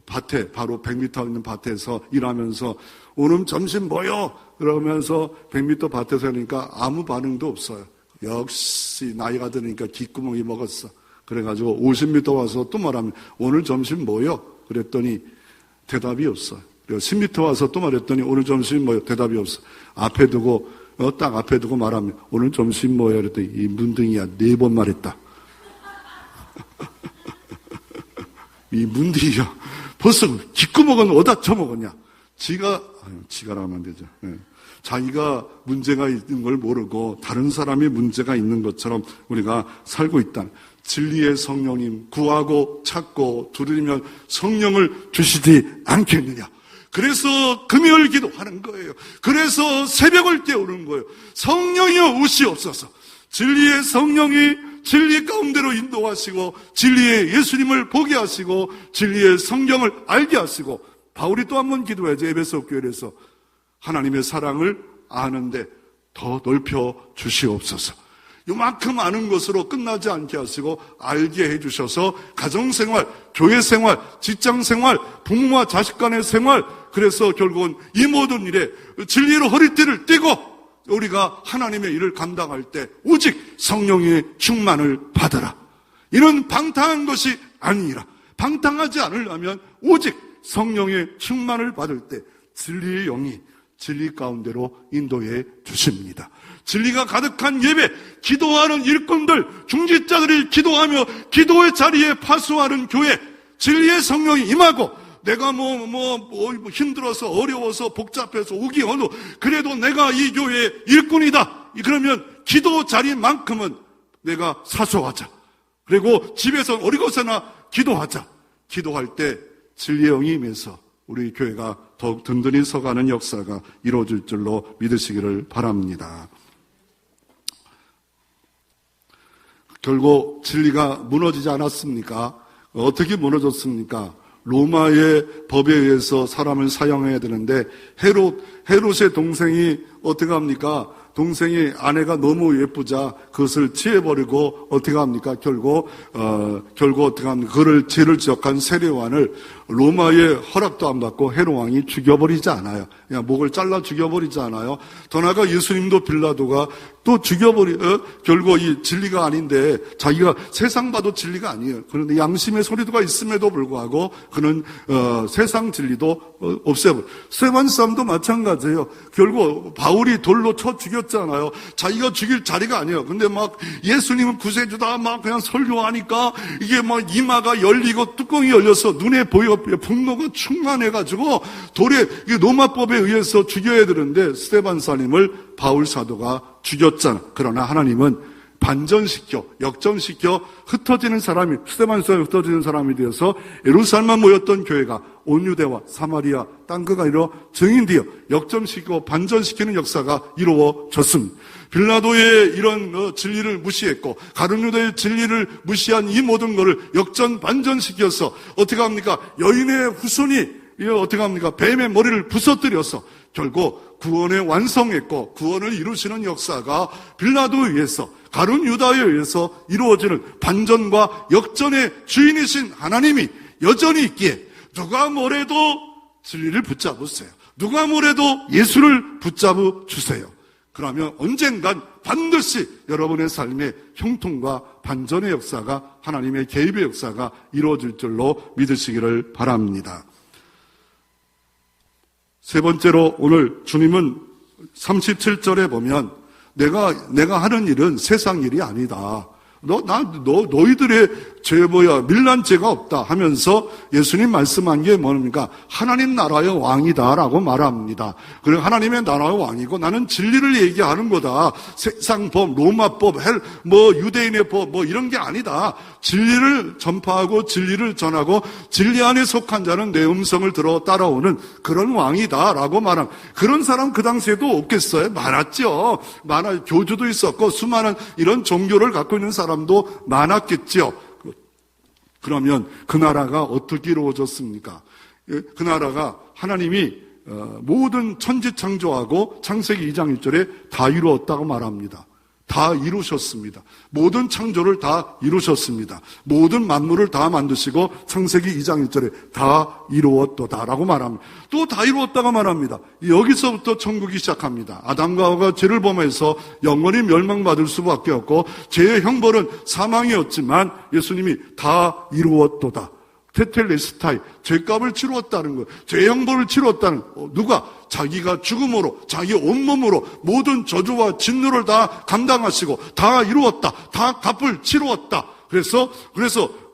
밭에, 바로 100m 있는 밭에서 일하면서 오늘 점심 뭐요? 그러면서 100m 밭에서 하니까 아무 반응도 없어요. 역시 나이가 드니까 귓구멍이 먹었어. 그래가지고 50m 와서 또 말하면 오늘 점심 뭐요? 그랬더니 대답이 없어요. 그리고 10m 와서 또 말했더니 오늘 점심 뭐요? 대답이 없어. 앞에 두고 딱 앞에 두고 말하면 오늘 점심 뭐요? 그랬더니 이 문둥이야 4번 말했다. 이 문둥이야 벌써 귓구멍은 어디다 쳐먹었냐? 지가라면 안 되죠. 네. 자기가 문제가 있는 걸 모르고 다른 사람이 문제가 있는 것처럼 우리가 살고 있다. 진리의 성령님 구하고 찾고 두드리면 성령을 주시지 않겠느냐. 그래서 금요일 기도하는 거예요. 그래서 새벽을 깨우는 거예요. 성령이여 오시옵소서. 진리의 성령이 진리 가운데로 인도하시고 진리의 예수님을 보게 하시고 진리의 성경을 알게 하시고, 바울이 또 한 번 기도해야죠. 에베소 교회에서 하나님의 사랑을 아는데 더 넓혀 주시옵소서. 이만큼 아는 것으로 끝나지 않게 하시고 알게 해주셔서 가정생활, 교회생활, 직장생활, 부모와 자식 간의 생활, 그래서 결국은 이 모든 일에 진리로 허리띠를 띠고 우리가 하나님의 일을 감당할 때 오직 성령의 충만을 받아라. 이는 방탕한 것이 아니라, 방탕하지 않으려면 오직 성령의 충만을 받을 때 진리의 영이 진리 가운데로 인도해 주십니다. 진리가 가득한 예배, 기도하는 일꾼들, 중직자들이 기도하며 기도의 자리에 파수하는 교회, 진리의 성령이 임하고, 내가 힘들어서 어려워서 복잡해서 오기 어느 그래도 내가 이 교회의 일꾼이다. 그러면 기도 자리만큼은 내가 사수하자. 그리고 집에서 어디 곳에나 기도하자. 기도할 때 진리의 영이 임해서 우리 교회가 더욱 든든히 서가는 역사가 이루어질 줄로 믿으시기를 바랍니다. 결국 진리가 무너지지 않았습니까? 어떻게 무너졌습니까? 로마의 법에 의해서 사람을 사형해야 되는데 헤롯의 동생이 어떻게 합니까? 동생이 아내가 너무 예쁘자 그것을 취해버리고 어떻게 합니까? 결국 어떻게 합니까? 그를 죄를 지적한 세례요한을 로마의 허락도 안 받고 헤롯 왕이 죽여버리지 않아요. 그냥 목을 잘라 죽여버리지 않아요. 더 나아가 예수님도 빌라도가 또 결국 이 진리가 아닌데 자기가 세상 봐도 진리가 아니에요. 그런데 양심의 소리가 있음에도 불구하고 그는 세상 진리도 없애버려요. 스데반 싸움도 마찬가지예요. 결국 바울이 돌로 쳐 죽였잖아요. 자기가 죽일 자리가 아니에요. 근데 막 예수님은 구세주다 막 그냥 설교하니까 이게 막 이마가 열리고 뚜껑이 열려서 눈에 보여 분노가 충만해가지고 돌에 로마법에 의해서 죽여야 되는데 스데반 사님을 바울 사도가 죽였잖아. 그러나 하나님은 반전시켜 역전시켜 흩어지는 사람이 스데반 사람이 흩어지는 사람이 되어서 예루살렘만 모였던 교회가 온 유대와 사마리아 땅끝가 이루어 증인되어 역전시키고 반전시키는 역사가 이루어졌습니다. 빌라도의 이런 진리를 무시했고 가룟 유다의 진리를 무시한 이 모든 것을 역전 반전시켜서 어떻게 합니까? 여인의 후손이 어떻게 합니까? 뱀의 머리를 부서뜨려서 결국 구원에 완성했고 구원을 이루시는 역사가 빌라도에 의해서 가룟 유다에 의해서 이루어지는 반전과 역전의 주인이신 하나님이 여전히 있기에 누가 뭐래도 진리를 붙잡으세요. 누가 뭐래도 예수를 붙잡아 주세요. 그러면 언젠간 반드시 여러분의 삶에 형통과 반전의 역사가 하나님의 개입의 역사가 이루어질 줄로 믿으시기를 바랍니다. 세 번째로 오늘 주님은 37절에 보면 내가 하는 일은 세상 일이 아니다. 너희들의 밀란 죄가 없다 하면서 예수님 말씀한 게 뭡니까? 하나님 나라의 왕이다라고 말합니다. 그리고 하나님의 나라의 왕이고 나는 진리를 얘기하는 거다. 세상 법, 로마 법, 유대인의 법, 이런 게 아니다. 진리를 전파하고 진리를 전하고 진리 안에 속한 자는 내 음성을 들어 따라오는 그런 왕이다라고 말한 그런 사람 그 당시에도 없겠어요? 많았죠. 교주도 있었고 수많은 이런 종교를 갖고 있는 사람도 많았겠죠. 그러면 그 나라가 어떻게 이루어졌습니까? 그 나라가 하나님이 모든 천지창조하고 창세기 2장 1절에 다 이루었다고 말합니다. 다 이루셨습니다. 모든 창조를 다 이루셨습니다. 모든 만물을 다 만드시고 창세기 2장 1절에 다 이루었도다라고 말합니다. 또 다 이루었다고 말합니다. 여기서부터 천국이 시작합니다. 아담과 하와가 죄를 범해서 영원히 멸망받을 수밖에 없고 죄의 형벌은 사망이었지만 예수님이 다 이루었도다. 테텔레스타이, 죄값을 치루었다는 거예요. 죄 형벌을 치루었다는 거예요. 누가? 자기가 죽음으로, 자기 온몸으로 모든 저주와 진노를 다 감당하시고 다 이루었다. 다 값을 치루었다. 그래서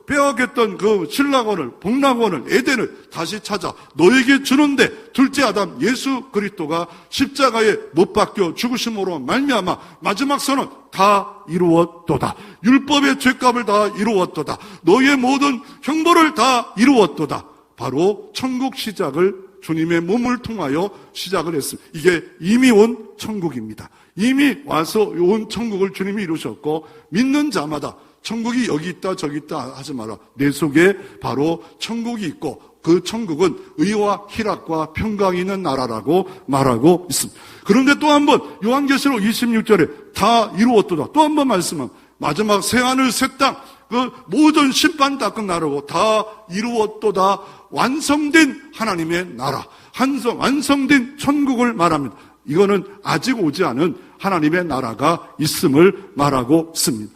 빼앗겼던 그 신락원을, 복락원을, 에덴을 다시 찾아 너에게 주는데 둘째 아담 예수 그리스도가 십자가에 못 박혀 죽으심으로 말미암아 마지막 선언 다 이루었도다. 율법의 죄값을 다 이루었도다. 너의 모든 형벌을 다 이루었도다. 바로 천국 시작을 주님의 몸을 통하여 시작을 했습니다. 이게 이미 온 천국입니다. 이미 와서 온 천국을 주님이 이루셨고 믿는 자마다 천국이 여기 있다 저기 있다 하지 마라. 내 속에 바로 천국이 있고 그 천국은 의와 희락과 평강이 있는 나라라고 말하고 있습니다. 그런데 또 한 번 요한계시록 26절에 다 이루었도다. 또 한 번 말씀합니다. 마지막 새하늘 새 땅 그 모든 심판 다 끝나라고 다 이루었도다. 완성된 하나님의 나라, 완성된 천국을 말합니다. 이거는 아직 오지 않은 하나님의 나라가 있음을 말하고 있습니다.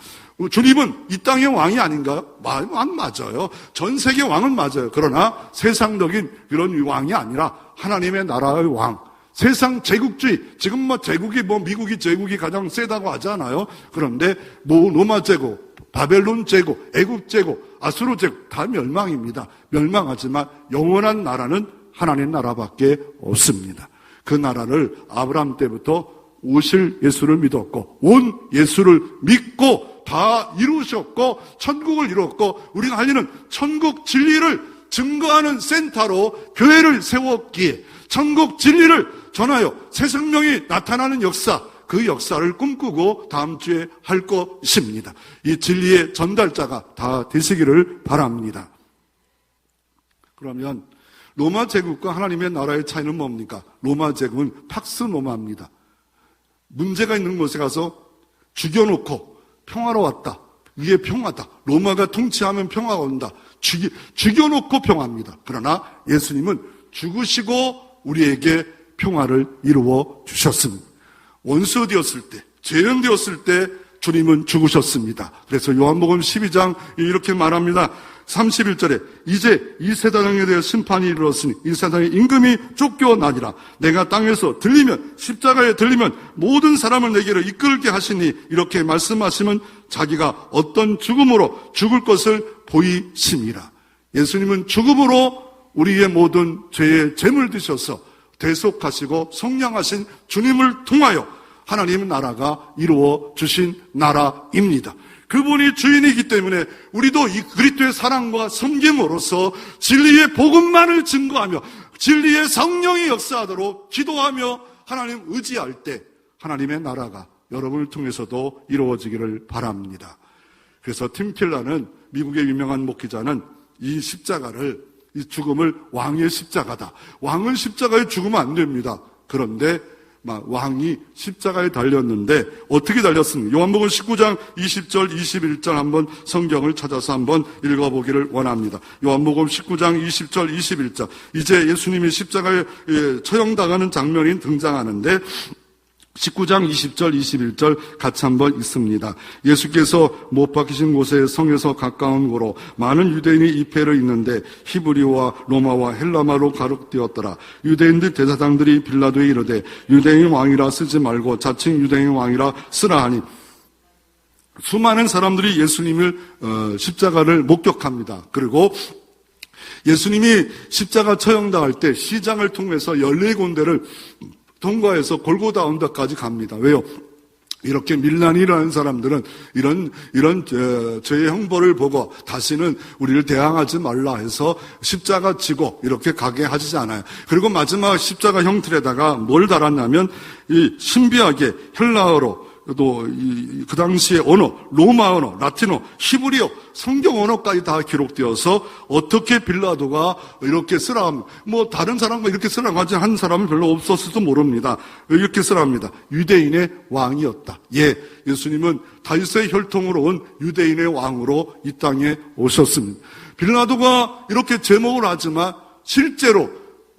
주님은 이 땅의 왕이 아닌가요? 왕 맞아요. 전 세계 왕은 맞아요. 그러나 세상적인 그런 왕이 아니라 하나님의 나라의 왕. 세상 제국주의, 지금 제국이 미국이 제국이 가장 세다고 하잖아요. 그런데 로마 제국, 바벨론 제국, 애국 제국, 아수르 제국 다 멸망입니다. 멸망하지만 영원한 나라는 하나님 나라밖에 없습니다. 그 나라를 아브라함 때부터 오실 예수를 믿었고 온 예수를 믿고 다 이루셨고 천국을 이루었고 우리가 할 일은 천국 진리를 증거하는 센터로 교회를 세웠기에 천국 진리를 전하여 새 생명이 나타나는 역사, 그 역사를 꿈꾸고 다음 주에 할 것입니다. 이 진리의 전달자가 다 되시기를 바랍니다. 그러면 로마 제국과 하나님의 나라의 차이는 뭡니까? 로마 제국은 팍스 로마입니다. 문제가 있는 곳에 가서 죽여놓고 평화로 왔다. 이게 평화다. 로마가 통치하면 평화가 온다. 죽여놓고 평화입니다. 그러나 예수님은 죽으시고 우리에게 평화를 이루어 주셨습니다. 원수 되었을 때, 죄인 되었을 때 주님은 죽으셨습니다. 그래서 요한복음 12장 이렇게 말합니다. 31절에 이제 이 세상에 대해 심판이 이르렀으니 이 세상의 임금이 쫓겨나니라. 내가 땅에서 십자가에 들리면 모든 사람을 내게로 이끌게 하시니 이렇게 말씀하시면 자기가 어떤 죽음으로 죽을 것을 보이심이라. 예수님은 죽음으로 우리의 모든 죄의 죄물 드셔서 대속하시고 속량하신 주님을 통하여 하나님의 나라가 이루어 주신 나라입니다. 그분이 주인이기 때문에 우리도 이 그리스도의 사랑과 섬김으로써 진리의 복음만을 증거하며 진리의 성령이 역사하도록 기도하며 하나님 의지할 때 하나님의 나라가 여러분을 통해서도 이루어지기를 바랍니다. 그래서 팀 켈러는 미국의 유명한 목회자는 이 십자가를, 이 죽음을 왕의 십자가다. 왕은 십자가에 죽으면 안 됩니다. 그런데 왕이 십자가에 달렸는데 어떻게 달렸습니까? 요한복음 19장 20절 21절 한번 성경을 찾아서 한번 읽어보기를 원합니다. 요한복음 19장 20절 21절 이제 예수님이 십자가에 처형당하는 장면이 등장하는데 19장 20절, 21절 같이 한번 읽습니다. 예수께서 못 박히신 곳에 성에서 가까운 고로 많은 유대인이 입회를 잇는데 히브리어와 로마와 헬라말로 가르되었더라. 유대인들 대사장들이 빌라도에 이르되 유대인 왕이라 쓰지 말고 자칭 유대인 왕이라 쓰라 하니 수많은 사람들이 예수님을 십자가를 목격합니다. 그리고 예수님이 십자가 처형당할 때 시장을 통해서 14군데를 통과해서 골고다 언덕까지 갑니다. 왜요? 이렇게 밀란이 일어나는 사람들은 이런 죄의 형벌을 보고 다시는 우리를 대항하지 말라 해서 십자가 지고 이렇게 가게 하지 않아요. 그리고 마지막 십자가 형틀에다가 뭘 달았냐면 이 신비하게 헬라어로 또 그 당시의 언어, 로마 언어, 라틴어, 히브리어, 성경 언어까지 다 기록되어서 어떻게 빌라도가 이렇게 쓰라 합니다. 뭐 다른 사람과 이렇게 쓰라고 하지 한 사람은 별로 없었을지도 모릅니다. 이렇게 쓰라 합니다. 유대인의 왕이었다. 예, 예수님은 다윗의 혈통으로 온 유대인의 왕으로 이 땅에 오셨습니다. 빌라도가 이렇게 제목을 하지만 실제로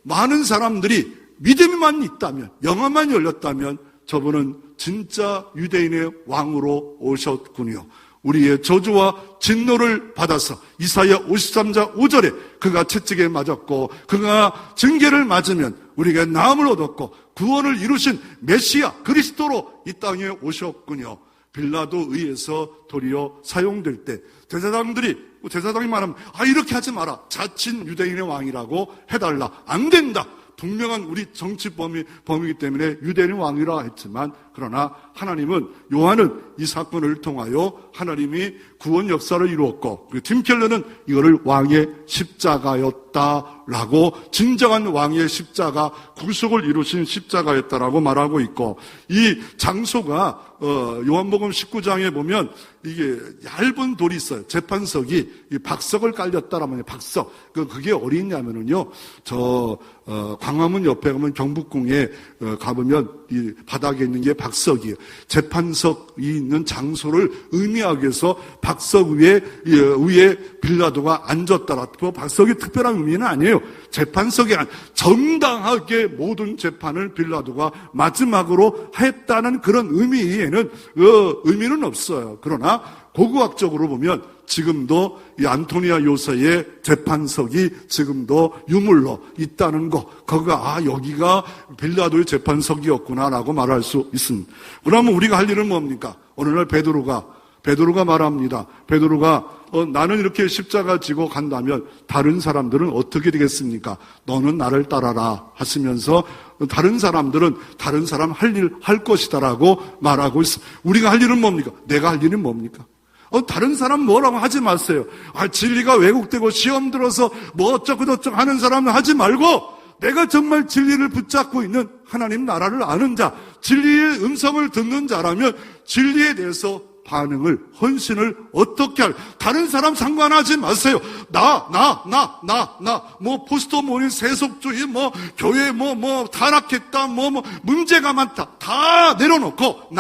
많은 사람들이 믿음만 있다면, 영화만 열렸다면 저분은 진짜 유대인의 왕으로 오셨군요. 우리의 저주와 진노를 받아서 이사야 53장 5절에 그가 채찍에 맞았고 그가 징계를 맞으면 우리가 나음을 얻었고 구원을 이루신 메시아 그리스도로 이 땅에 오셨군요. 빌라도 의해서 도리어 사용될 때 대사장이 말하면 이렇게 하지 마라. 자칭 유대인의 왕이라고 해달라. 안 된다. 분명한 우리 정치 범위이기 때문에 유대인의 왕이라 했지만 그러나 하나님은 요한은 이 사건을 통하여 하나님이 구원 역사를 이루었고 팀켈러는 이거를 왕의 십자가였다라고 진정한 왕의 십자가 구속을 이루신 십자가였다라고 말하고 있고 이 장소가 요한복음 19장에 보면 이게 얇은 돌이 있어요. 재판석이 이 박석을 깔렸다라면 박석 그게 어디 있냐면은요 광화문 옆에 가면 경복궁에 가보면 이 바닥에 있는 게 박석이에요. 재판석이 있는 장소를 의미하기 위해서 박석 위에 빌라도가 앉았다라. 그 박석이 특별한 의미는 아니에요. 재판석이 정당하게 모든 재판을 빌라도가 마지막으로 했다는 그런 의미에는 의미는 없어요. 그러나 고고학적으로 보면 지금도 이 안토니아 요새의 재판석이 지금도 유물로 있다는 거, 거기가 여기가 빌라도의 재판석이었구나라고 말할 수 있습니다. 그러면 우리가 할 일은 뭡니까? 어느 날 베드로가 말합니다. 베드로가 나는 이렇게 십자가 지고 간다면 다른 사람들은 어떻게 되겠습니까? 너는 나를 따라라 하시면서 다른 사람들은 다른 사람 할 일 할 것이다라고 말하고 있습니다. 우리가 할 일은 뭡니까? 내가 할 일은 뭡니까? 다른 사람 뭐라고 하지 마세요. 진리가 왜곡되고 시험 들어서 뭐 어쩌고 하는 사람은 하지 말고 내가 정말 진리를 붙잡고 있는 하나님 나라를 아는 자, 진리의 음성을 듣는 자라면 진리에 대해서 반응을, 헌신을 어떻게 다른 사람 상관하지 마세요. 뭐 포스트모더니즘 세속주의, 교회 타락했다, 문제가 많다. 다 내려놓고,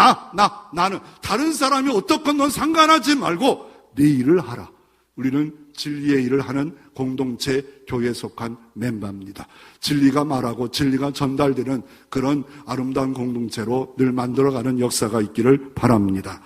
나는 다른 사람이 어떻건 넌 상관하지 말고 내 일을 하라. 우리는 진리의 일을 하는 공동체 교회에 속한 멤버입니다. 진리가 말하고 진리가 전달되는 그런 아름다운 공동체로 늘 만들어가는 역사가 있기를 바랍니다.